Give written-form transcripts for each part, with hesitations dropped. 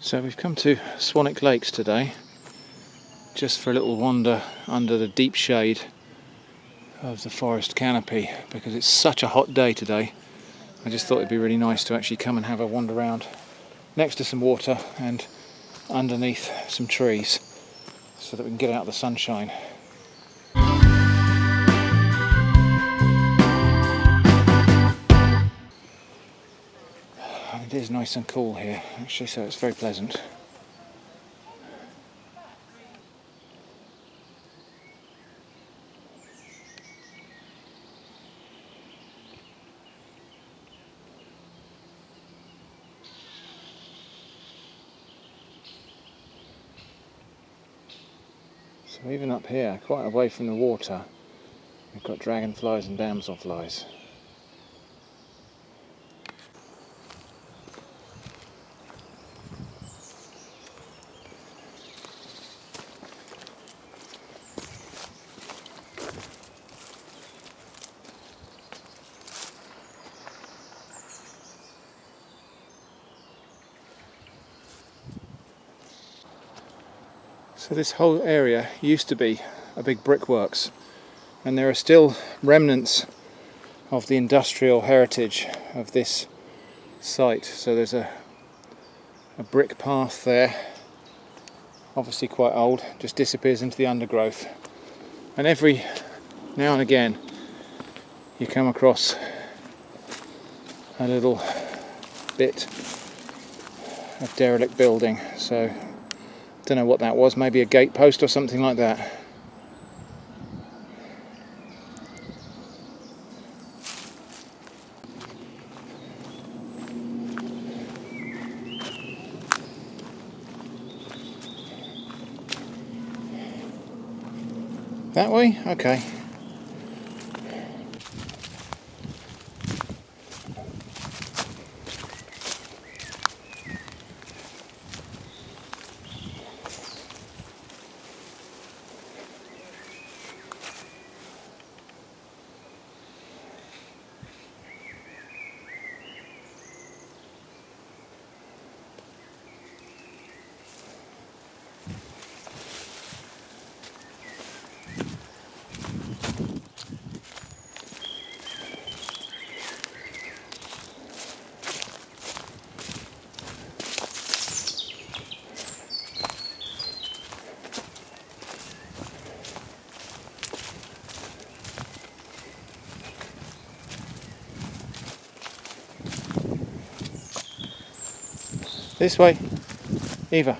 So we've come to Swanwick Lakes today, just for a little wander under the deep shade of the forest canopy, because it's such a hot day today. I just thought it'd be really nice to actually come and have a wander around next to some water and underneath some trees so that we can get out of the sunshine. And it is nice and cool here actually, so it's very pleasant. So even up here, quite away from the water, we've got dragonflies and damselflies. So this whole area used to be a big brickworks, and there are still remnants of the industrial heritage of this site. So there's a brick path there, obviously quite old, just disappears into the undergrowth. And every now and again you come across a little bit of derelict building. So don't know what that was, maybe a gate post or something like that. That way? Okay. This way, Eva.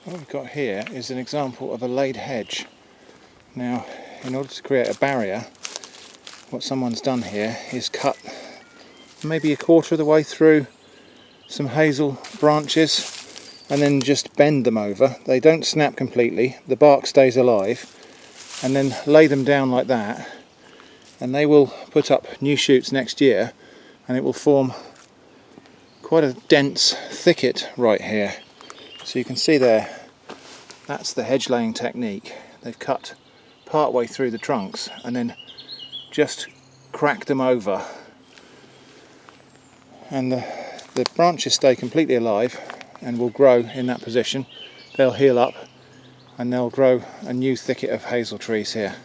What we've got here is an example of a laid hedge. Now, in order to create a barrier, what someone's done here is cut maybe a quarter of the way through some hazel branches and then just bend them over. They don't snap completely, the bark stays alive, and then lay them down like that, and they will put up new shoots next year, and it will form quite a dense thicket right here. So you can see there, that's the hedge laying technique. They've cut part way through the trunks and then just cracked them over, and the branches stay completely alive and will grow in that position. They'll heal up and they'll grow a new thicket of hazel trees here.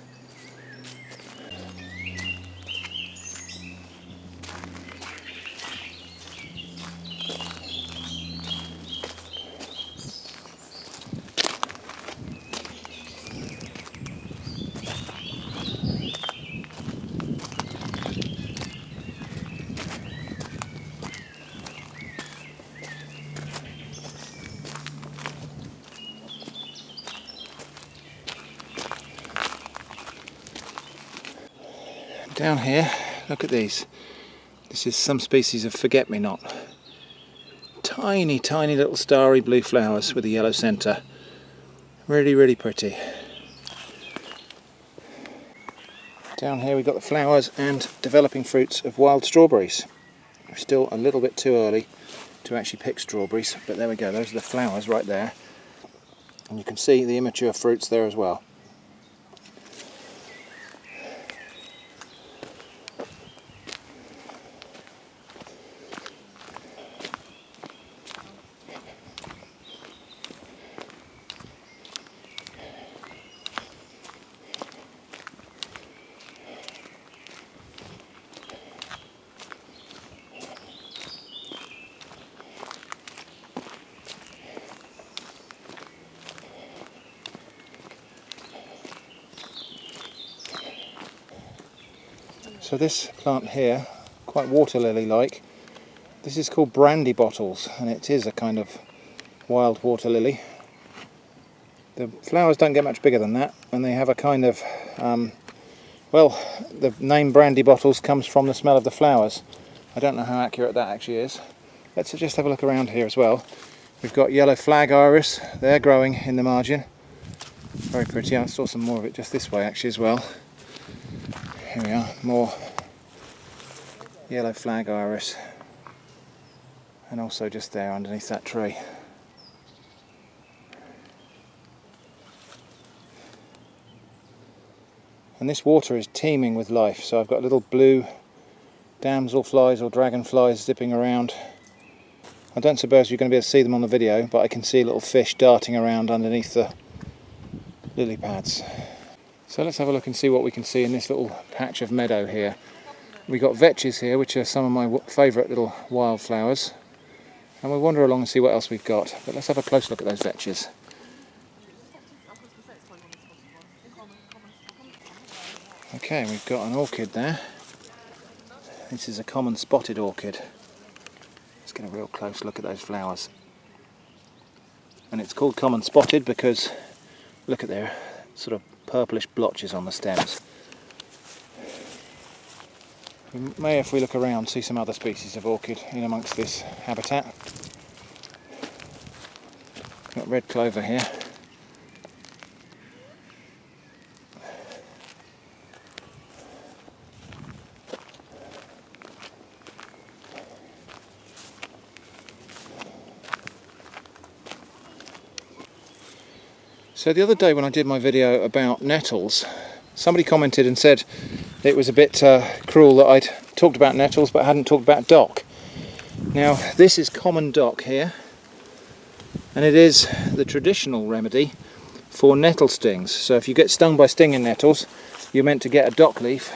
Down here, look at these. This is some species of forget-me-not. Tiny, tiny little starry blue flowers with a yellow centre. Really, really pretty. Down here we've got the flowers and developing fruits of wild strawberries. We're still a little bit too early to actually pick strawberries, but there we go, those are the flowers right there. And you can see the immature fruits there as well. So this plant here, quite water lily like, this is called brandy bottles, and it is a kind of wild water lily. The flowers don't get much bigger than that, and they have a kind of, well, the name brandy bottles comes from the smell of the flowers. I don't know how accurate that actually is. Let's just have a look around here as well. We've got yellow flag iris, they're growing in the margin. Very pretty. I saw some more of it just this way actually as well. Here we are, more yellow flag iris, and also just there underneath that tree. And this water is teeming with life, so I've got little blue damselflies or dragonflies zipping around. I don't suppose you're going to be able to see them on the video, but I can see little fish darting around underneath the lily pads. So let's have a look and see what we can see in this little patch of meadow here. We've got vetches here, which are some of my favourite little wildflowers. And we'll wander along and see what else we've got. But let's have a close look at those vetches. Okay, we've got an orchid there. This is a common spotted orchid. Let's get a real close look at those flowers. And it's called common spotted because, look at their sort of purplish blotches on the stems. We may, if we look around, see some other species of orchid in amongst this habitat. Got red clover here. So the other day when I did my video about nettles, somebody commented and said it was a bit cruel that I'd talked about nettles but hadn't talked about dock. Now this is common dock here, and it is the traditional remedy for nettle stings. So if you get stung by stinging nettles, you're meant to get a dock leaf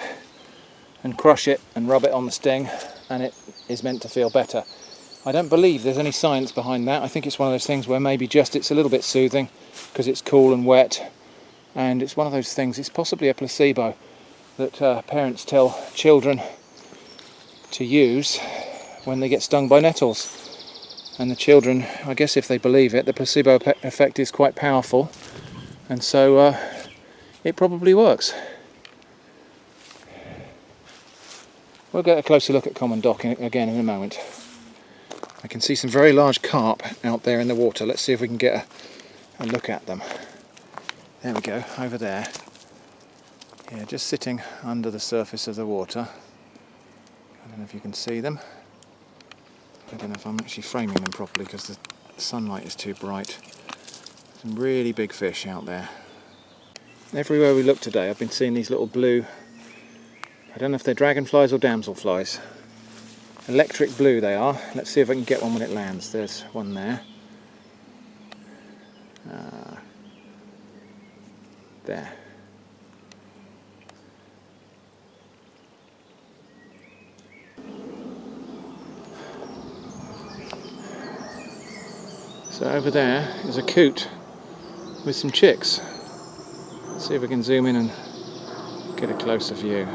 and crush it and rub it on the sting, and it is meant to feel better. I don't believe there's any science behind that. I think it's one of those things where maybe just it's a little bit soothing because it's cool and wet, and it's one of those things, it's possibly a placebo that parents tell children to use when they get stung by nettles. And the children, I guess if they believe it, the placebo effect is quite powerful, and so it probably works. We'll get a closer look at common dock again in a moment. I can see some very large carp out there in the water. Let's see if we can get a look at them. There we go, over there. Yeah, just sitting under the surface of the water. I don't know if you can see them. I don't know if I'm actually framing them properly because the sunlight is too bright. Some really big fish out there. Everywhere we look today I've been seeing these little blue, I don't know if they're dragonflies or damselflies. Electric blue they are. Let's see if I can get one when it lands. There's one there. There. So over there is a coot with some chicks. Let's see if we can zoom in and get a closer view.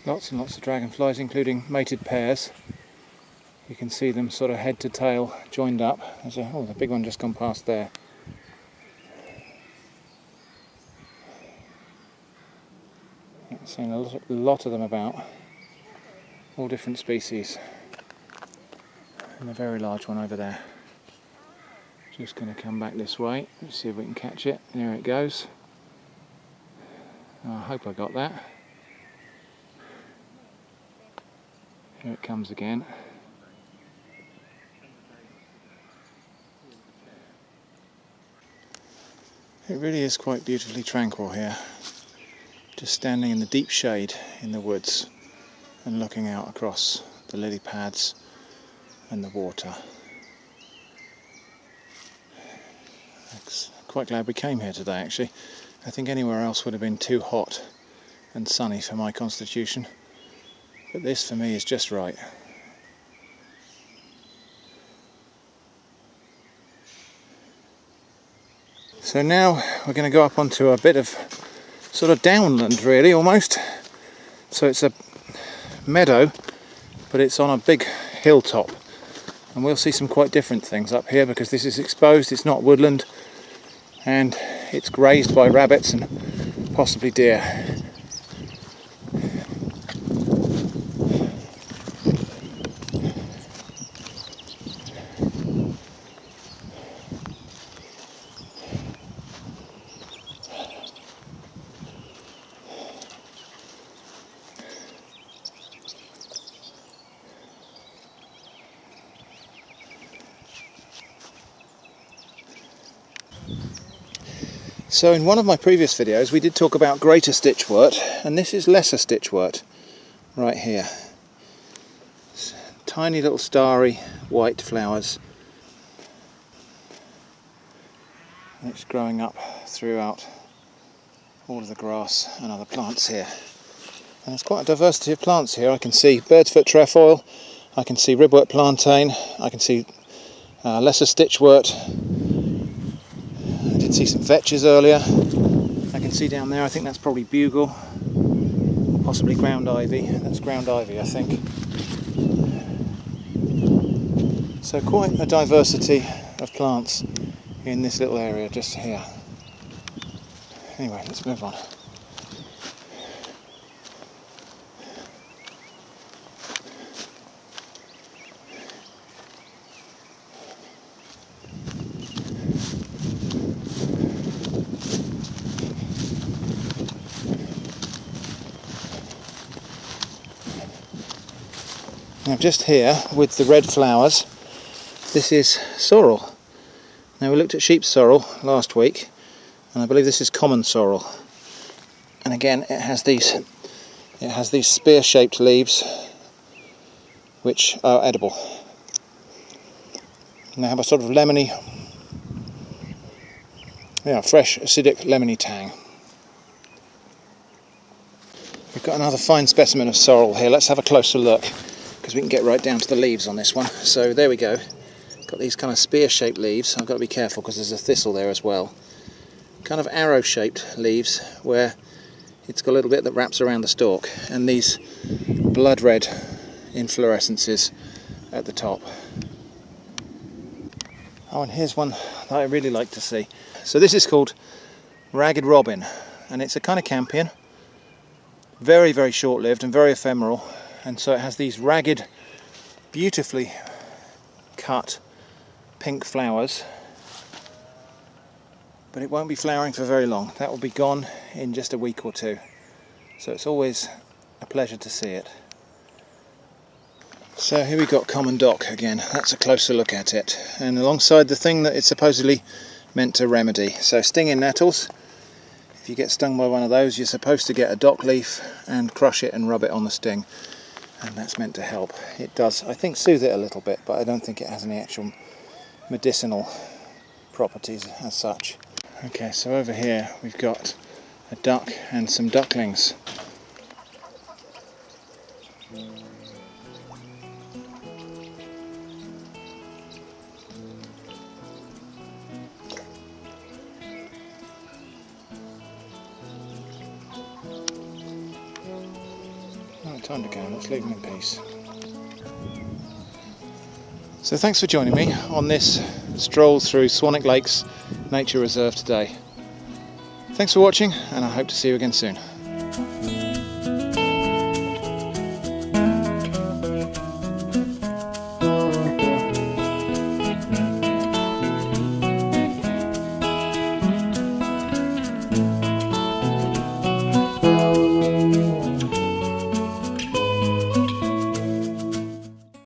Lots and lots of dragonflies, including mated pairs. You can see them sort of head to tail joined up. Oh, the big one just gone past there. I've seen a lot of them about, all different species. And a very large one over there. Just going to come back this way. Let's see if we can catch it. There it goes. Oh, I hope I got that. Here it comes again. It really is quite beautifully tranquil here. Just standing in the deep shade in the woods and looking out across the lily pads and the water. I'm quite glad we came here today actually. I think anywhere else would have been too hot and sunny for my constitution. But this for me is just right. So now we're going to go up onto a bit of sort of downland really almost. So it's a meadow, but it's on a big hilltop. And we'll see some quite different things up here because this is exposed, it's not woodland, and it's grazed by rabbits and possibly deer. So in one of my previous videos we did talk about greater stitchwort, and this is lesser stitchwort right here. It's tiny little starry white flowers. And it's growing up throughout all of the grass and other plants here. And there's quite a diversity of plants here. I can see bird's foot trefoil, I can see ribwort plantain, I can see lesser stitchwort. I did see some vetches earlier. I can see down there, I think that's probably bugle, or possibly ground ivy. That's ground ivy, I think. So quite a diversity of plants in this little area just here. Anyway, let's move on. Now just here with the red flowers, this is sorrel. Now we looked at sheep sorrel last week, and I believe this is common sorrel. And again, it has these spear-shaped leaves, which are edible. And they have a sort of lemony, fresh, acidic, lemony tang. We've got another fine specimen of sorrel here. Let's have a closer look, because we can get right down to the leaves on this one. So there we go. Got these kind of spear-shaped leaves. I've got to be careful because there's a thistle there as well. Kind of arrow-shaped leaves where it's got a little bit that wraps around the stalk, and these blood red inflorescences at the top. Oh, and here's one that I really like to see. So this is called ragged robin, and it's a kind of campion. Very, very short-lived and very ephemeral, and so it has these ragged, beautifully cut pink flowers, but it won't be flowering for very long. That will be gone in just a week or two, so it's always a pleasure to see it. So here we got common dock again. That's a closer look at it, and alongside the thing that it's supposedly meant to remedy. So stinging nettles, if you get stung by one of those, you're supposed to get a dock leaf and crush it and rub it on the sting, and that's meant to help. It does, I think, soothe it a little bit, but I don't think it has any actual medicinal properties as such. Okay, so over here we've got a duck and some ducklings. Time to go, let's leave them in peace. So thanks for joining me on this stroll through Swanwick Nature Reserve today. Thanks for watching, and I hope to see you again soon.